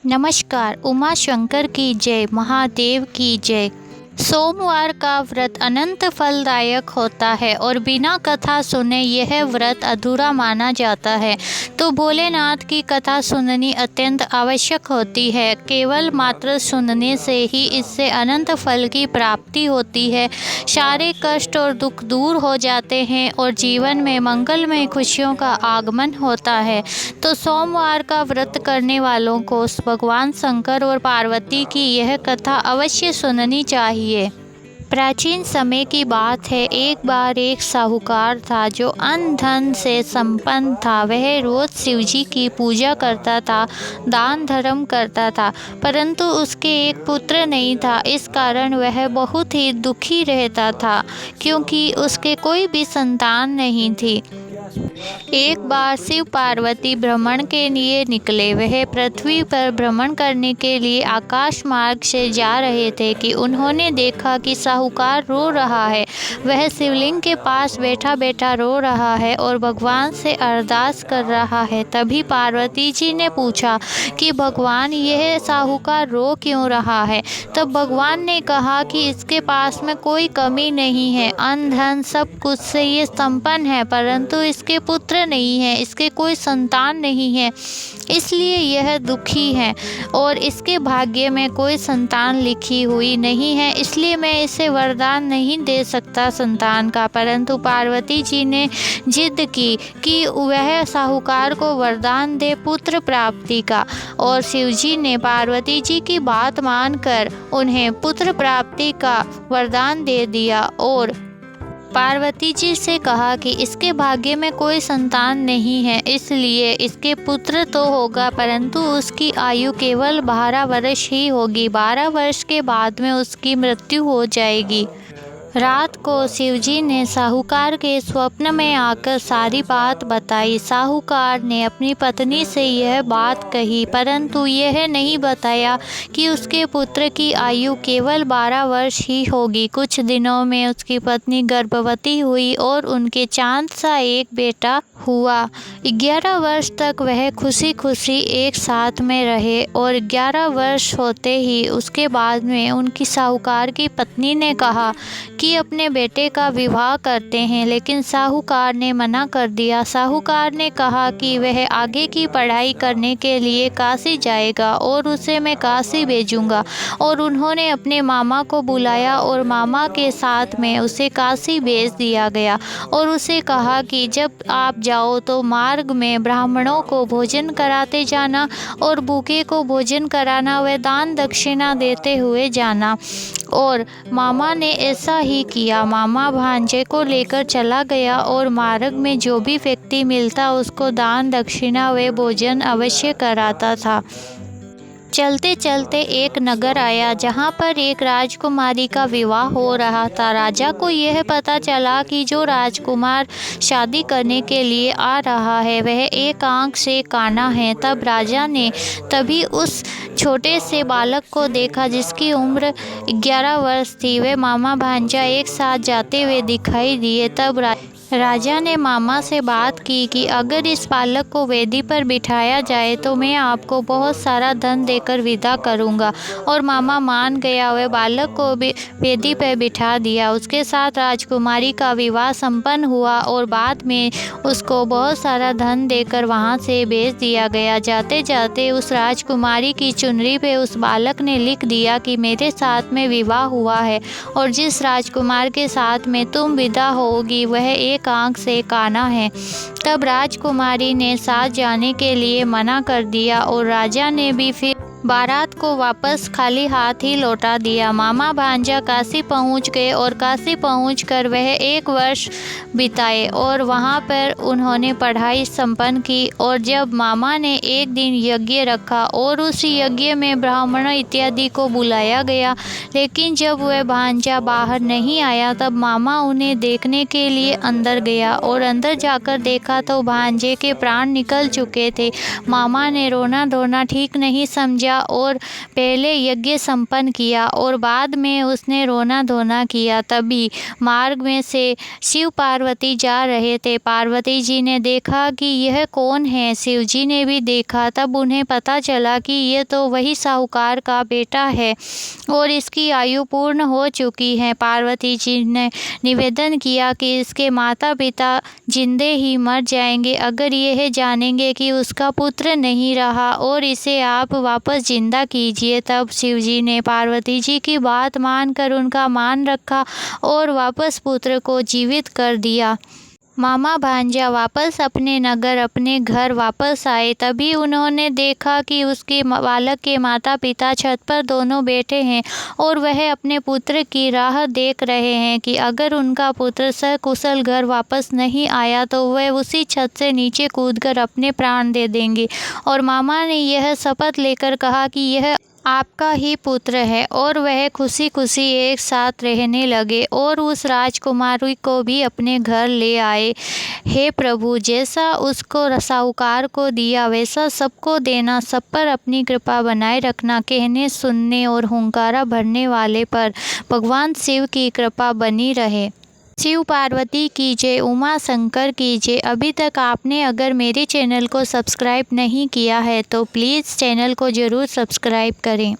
नमस्कार। उमा शंकर की जय, महादेव की जय। सोमवार का व्रत अनंत फलदायक होता है और बिना कथा सुने यह व्रत अधूरा माना जाता है। तो भोलेनाथ की कथा सुननी अत्यंत आवश्यक होती है। केवल मात्र सुनने से ही इससे अनंत फल की प्राप्ति होती है। सारे कष्ट और दुख दूर हो जाते हैं और जीवन में मंगलमय खुशियों का आगमन होता है। तो सोमवार का व्रत करने वालों को भगवान शंकर और पार्वती की यह कथा अवश्य सुननी चाहिए। प्राचीन समय की बात है। एक बार एक साहूकार था जो अन्न धन से संपन्न था। वह रोज शिवजी की पूजा करता था, दान धर्म करता था, परंतु उसके एक पुत्र नहीं था। इस कारण वह बहुत ही दुखी रहता था क्योंकि उसके कोई भी संतान नहीं थी। एक बार शिव पार्वती भ्रमण के लिए निकले। वह पृथ्वी पर भ्रमण करने के लिए आकाश मार्ग से जा रहे थे कि उन्होंने देखा कि साहूकार रो रहा है। वह शिवलिंग के पास बैठा बैठा रो रहा है और भगवान से अरदास कर रहा है। तभी पार्वती जी ने पूछा कि भगवान, यह साहूकार रो क्यों रहा है? तब भगवान ने कहा कि इसके पास में कोई कमी नहीं है, अन्न धन सब कुछ से ये संपन्न है, परंतु इसके पुत्र नहीं है, इसके कोई संतान नहीं है, इसलिए यह दुखी है और इसके भाग्य में कोई संतान लिखी हुई नहीं है, इसलिए मैं इसे वरदान नहीं दे सकता संतान का। परंतु पार्वती जी ने जिद की कि वह साहूकार को वरदान दे पुत्र प्राप्ति का, और शिवजी ने पार्वती जी की बात मानकर उन्हें पुत्र प्राप्ति का वरदान दे दिया और पार्वती जी से कहा कि इसके भाग्य में कोई संतान नहीं है, इसलिए इसके पुत्र तो होगा, परंतु उसकी आयु केवल 12 वर्ष ही होगी। 12 वर्ष के बाद में उसकी मृत्यु हो जाएगी। रात को शिवजी ने साहूकार के स्वप्न में आकर सारी बात बताई। साहूकार ने अपनी पत्नी से यह बात कही, परंतु यह नहीं बताया कि उसके पुत्र की आयु केवल 12 वर्ष ही होगी। कुछ दिनों में उसकी पत्नी गर्भवती हुई और उनके चांद सा एक बेटा हुआ। 11 वर्ष तक वह खुशी खुशी एक साथ में रहे और 11 वर्ष होते ही उसके बाद में उनकी साहूकार की पत्नी ने कहा कि अपने बेटे का विवाह करते हैं, लेकिन साहूकार ने मना कर दिया। साहूकार ने कहा कि वह आगे की पढ़ाई करने के लिए काशी जाएगा और उसे मैं काशी भेजूंगा, और उन्होंने अपने मामा को बुलाया और मामा के साथ में उसे काशी भेज दिया गया और उसे कहा कि जब आप जाओ तो मार्ग में ब्राह्मणों को भोजन कराते जाना और भूखे को भोजन कराना, व दान दक्षिणा देते हुए जाना। और मामा ने ऐसा ही किया। मामा भांजे को लेकर चला गया और मार्ग में जो भी व्यक्ति मिलता उसको दान दक्षिणा व भोजन अवश्य कराता था। चलते चलते एक नगर आया जहाँ पर एक राजकुमारी का विवाह हो रहा था। राजा को यह पता चला कि जो राजकुमार शादी करने के लिए आ रहा है वह एक आंख से काना है। तब राजा ने तभी उस छोटे से बालक को देखा जिसकी उम्र 11 वर्ष थी। वे मामा भांजा एक साथ जाते हुए दिखाई दिए। तब राजा ने मामा से बात की कि अगर इस बालक को वेदी पर बिठाया जाए तो मैं आपको बहुत सारा धन देकर विदा करूंगा। और मामा मान गया। वह बालक को वेदी पर बिठा दिया। उसके साथ राजकुमारी का विवाह संपन्न हुआ और बाद में उसको बहुत सारा धन देकर वहां से भेज दिया गया। जाते जाते उस राजकुमारी की चुनरी पे उस बालक ने लिख दिया कि मेरे साथ में विवाह हुआ है और जिस राजकुमार के साथ में तुम विदा होगी वह एक आंख से काना है। तब राजकुमारी ने साथ जाने के लिए मना कर दिया और राजा ने भी फिर बारात को वापस खाली हाथ ही लौटा दिया। मामा भांजा काशी पहुंच गए और काशी पहुंचकर वह 1 वर्ष बिताए और वहां पर उन्होंने पढ़ाई संपन्न की। और जब मामा ने एक दिन यज्ञ रखा और उस यज्ञ में ब्राह्मण इत्यादि को बुलाया गया, लेकिन जब वह भांजा बाहर नहीं आया तब मामा उन्हें देखने के लिए अंदर गया और अंदर जाकर देखा तो भांजे के प्राण निकल चुके थे। मामा ने रोना धोना ठीक नहीं समझा किया और पहले यज्ञ संपन्न किया और बाद में उसने रोना धोना किया। तभी मार्ग में से शिव पार्वती जा रहे थे। पार्वती जी ने देखा कि यह कौन है। शिव जी ने भी देखा। तब उन्हें पता चला कि ये तो वही साहूकार का बेटा है और इसकी आयु पूर्ण हो चुकी है। पार्वती जी ने निवेदन किया कि इसके माता पिता जिंदे ही मर जाएंगे अगर यह जानेंगे कि उसका पुत्र नहीं रहा, और इसे आप वापस जिंदा कीजिए। तब शिव जी ने पार्वती जी की बात मानकर उनका मान रखा और वापस पुत्र को जीवित कर दिया। मामा भांजा वापस अपने नगर अपने घर वापस आए। तभी उन्होंने देखा कि उसके बालक के माता पिता छत पर दोनों बैठे हैं और वह अपने पुत्र की राह देख रहे हैं कि अगर उनका पुत्र सकुशल घर वापस नहीं आया तो वह उसी छत से नीचे कूदकर अपने प्राण दे देंगे। और मामा ने यह शपथ लेकर कहा कि यह आपका ही पुत्र है, और वह खुशी खुशी एक साथ रहने लगे और उस राजकुमारी को भी अपने घर ले आए। हे प्रभु, जैसा उसको साहूकार को दिया वैसा सबको देना, सब पर अपनी कृपा बनाए रखना। कहने सुनने और हुंकारा भरने वाले पर भगवान शिव की कृपा बनी रहे। शिव पार्वती की जय, उमा शंकर की जय। अभी तक आपने अगर मेरे चैनल को सब्सक्राइब नहीं किया है तो प्लीज़ चैनल को ज़रूर सब्सक्राइब करें।